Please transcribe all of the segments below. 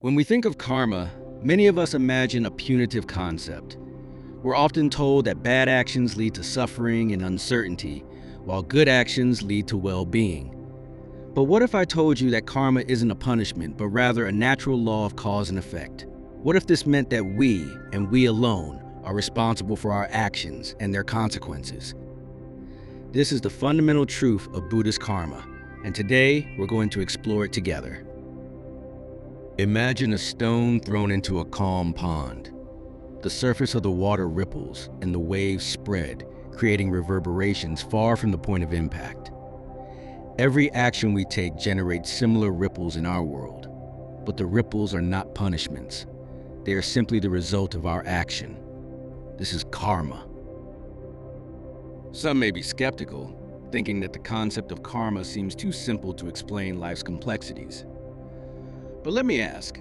When we think of karma, many of us imagine a punitive concept. We're often told that bad actions lead to suffering and uncertainty, while good actions lead to well-being. But what if I told you that karma isn't a punishment, but rather a natural law of cause and effect? What if this meant that we, and we alone, are responsible for our actions and their consequences? This is the fundamental truth of Buddhist karma, and today we're going to explore it together. Imagine a stone thrown into a calm pond. The surface of the water ripples and the waves spread, creating reverberations far from the point of impact. Every action we take generates similar ripples in our world, but the ripples are not punishments. They are simply the result of our action. This is karma. Some may be skeptical, thinking that the concept of karma seems too simple to explain life's complexities. But let me ask,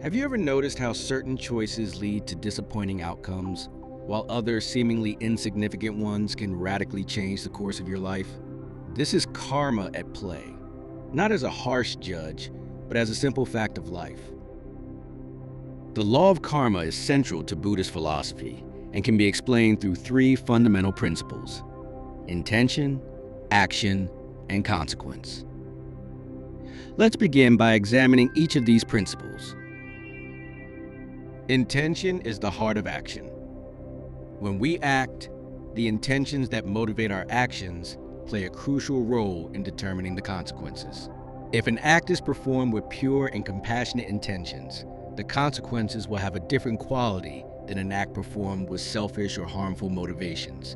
have you ever noticed how certain choices lead to disappointing outcomes, while other seemingly insignificant ones can radically change the course of your life? This is karma at play, not as a harsh judge, but as a simple fact of life. The law of karma is central to Buddhist philosophy and can be explained through three fundamental principles: intention, action, and consequence. Let's begin by examining each of these principles. Intention is the heart of action. When we act, the intentions that motivate our actions play a crucial role in determining the consequences. If an act is performed with pure and compassionate intentions, the consequences will have a different quality than an act performed with selfish or harmful motivations.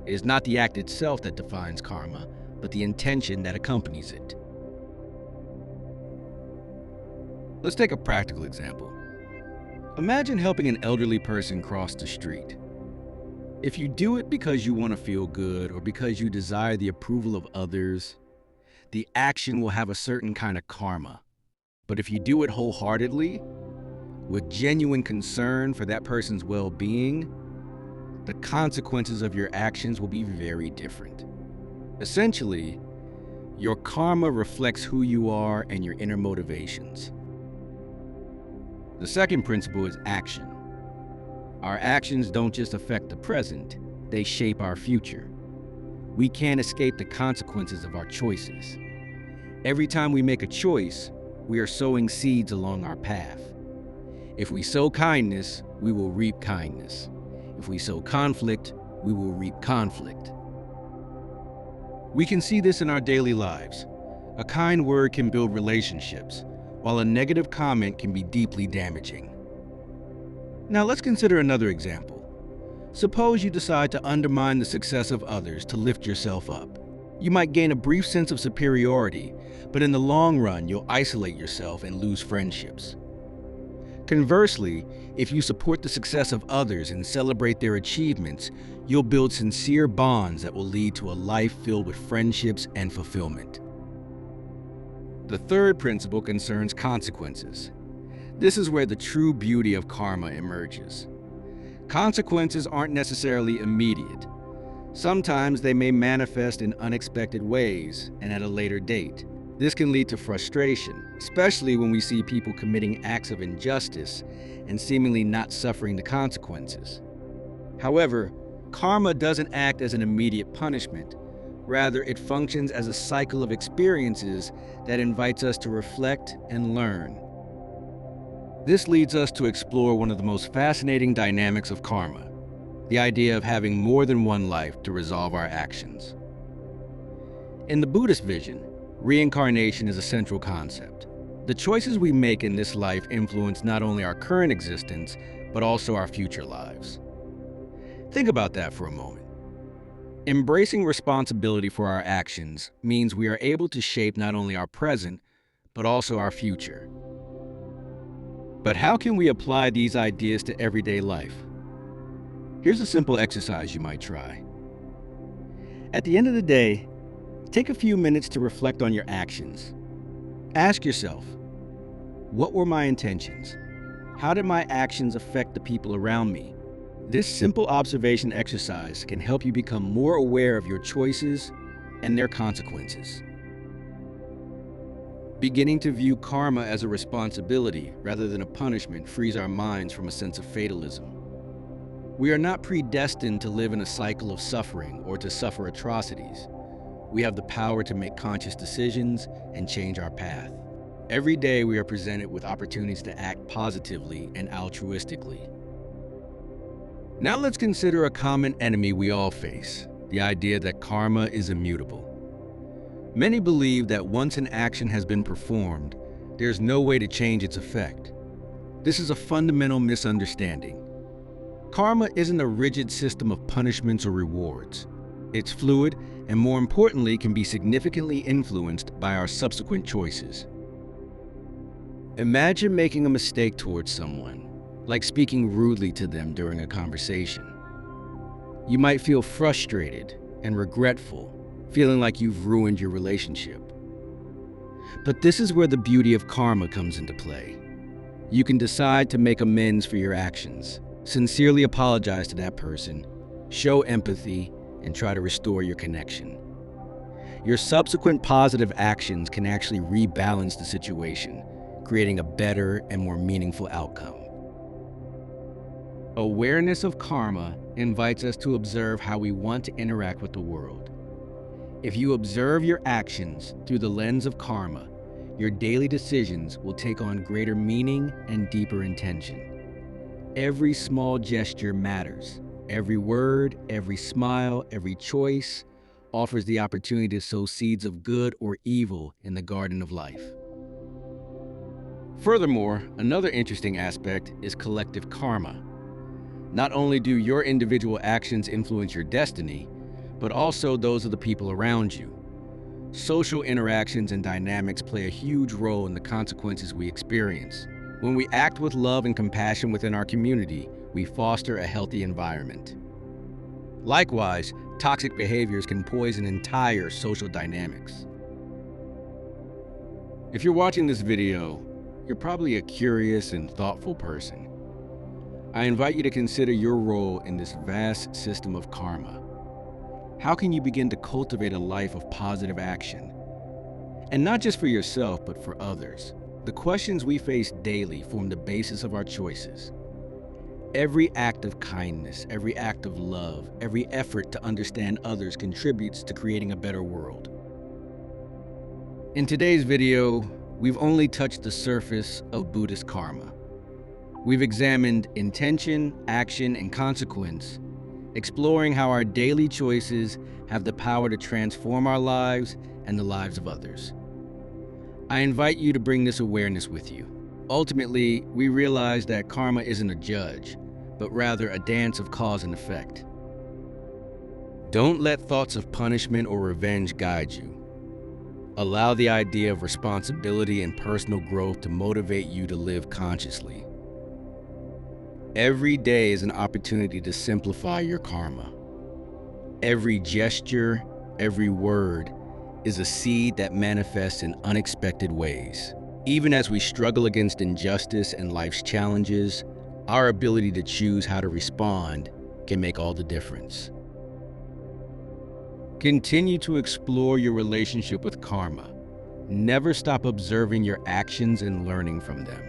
It is not the act itself that defines karma, but the intention that accompanies it. Let's take a practical example. Imagine helping an elderly person cross the street. If you do it because you want to feel good or because you desire the approval of others, the action will have a certain kind of karma. But if you do it wholeheartedly, with genuine concern for that person's well-being, the consequences of your actions will be very different. Essentially, your karma reflects who you are and your inner motivations. The second principle is action. Our actions don't just affect the present, they shape our future. We can't escape the consequences of our choices. Every time we make a choice, we are sowing seeds along our path. If we sow kindness, we will reap kindness. If we sow conflict, we will reap conflict. We can see this in our daily lives. A kind word can build relationships, while a negative comment can be deeply damaging. Now let's consider another example. Suppose you decide to undermine the success of others to lift yourself up. You might gain a brief sense of superiority, but in the long run, you'll isolate yourself and lose friendships. Conversely, if you support the success of others and celebrate their achievements, you'll build sincere bonds that will lead to a life filled with friendships and fulfillment. The third principle concerns consequences. This is where the true beauty of karma emerges. Consequences aren't necessarily immediate. Sometimes they may manifest in unexpected ways and at a later date. This can lead to frustration, especially when we see people committing acts of injustice and seemingly not suffering the consequences. However, karma doesn't act as an immediate punishment. Rather, it functions as a cycle of experiences that invites us to reflect and learn. This leads us to explore one of the most fascinating dynamics of karma, the idea of having more than one life to resolve our actions. In the Buddhist vision, reincarnation is a central concept. The choices we make in this life influence not only our current existence, but also our future lives. Think about that for a moment. Embracing responsibility for our actions means we are able to shape not only our present, but also our future. But how can we apply these ideas to everyday life? Here's a simple exercise you might try. At the end of the day, take a few minutes to reflect on your actions. Ask yourself, what were my intentions? How did my actions affect the people around me? This simple observation exercise can help you become more aware of your choices and their consequences. Beginning to view karma as a responsibility rather than a punishment frees our minds from a sense of fatalism. We are not predestined to live in a cycle of suffering or to suffer atrocities. We have the power to make conscious decisions and change our path. Every day we are presented with opportunities to act positively and altruistically. Now let's consider a common enemy we all face, the idea that karma is immutable. Many believe that once an action has been performed, there's no way to change its effect. This is a fundamental misunderstanding. Karma isn't a rigid system of punishments or rewards. It's fluid and, more importantly, can be significantly influenced by our subsequent choices. Imagine making a mistake towards someone, like speaking rudely to them during a conversation. You might feel frustrated and regretful, feeling like you've ruined your relationship. But this is where the beauty of karma comes into play. You can decide to make amends for your actions, sincerely apologize to that person, show empathy, and try to restore your connection. Your subsequent positive actions can actually rebalance the situation, creating a better and more meaningful outcome. Awareness of karma invites us to observe how we want to interact with the world. If you observe your actions through the lens of karma, your daily decisions will take on greater meaning and deeper intention. Every small gesture matters. Every word, every smile, every choice offers the opportunity to sow seeds of good or evil in the garden of life. Furthermore, another interesting aspect is collective karma. Not only do your individual actions influence your destiny, but also those of the people around you. Social interactions and dynamics play a huge role in the consequences we experience. When we act with love and compassion within our community, we foster a healthy environment. Likewise, toxic behaviors can poison entire social dynamics. If you're watching this video, you're probably a curious and thoughtful person. I invite you to consider your role in this vast system of karma. How can you begin to cultivate a life of positive action? And not just for yourself, but for others. The questions we face daily form the basis of our choices. Every act of kindness, every act of love, every effort to understand others contributes to creating a better world. In today's video, we've only touched the surface of Buddhist karma. We've examined intention, action, and consequence, exploring how our daily choices have the power to transform our lives and the lives of others. I invite you to bring this awareness with you. Ultimately, we realize that karma isn't a judge, but rather a dance of cause and effect. Don't let thoughts of punishment or revenge guide you. Allow the idea of responsibility and personal growth to motivate you to live consciously. Every day is an opportunity to simplify your karma. Every gesture, every word is a seed that manifests in unexpected ways. Even as we struggle against injustice and life's challenges, our ability to choose how to respond can make all the difference. Continue to explore your relationship with karma. Never stop observing your actions and learning from them.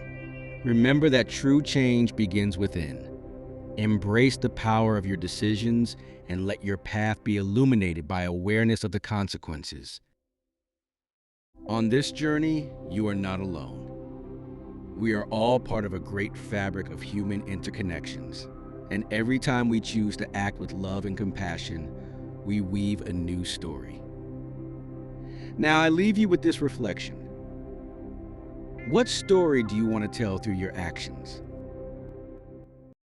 Remember that true change begins within. Embrace the power of your decisions and let your path be illuminated by awareness of the consequences. On this journey, you are not alone. We are all part of a great fabric of human interconnections, and every time we choose to act with love and compassion, we weave a new story. Now, I leave you with this reflection. What story do you want to tell through your actions?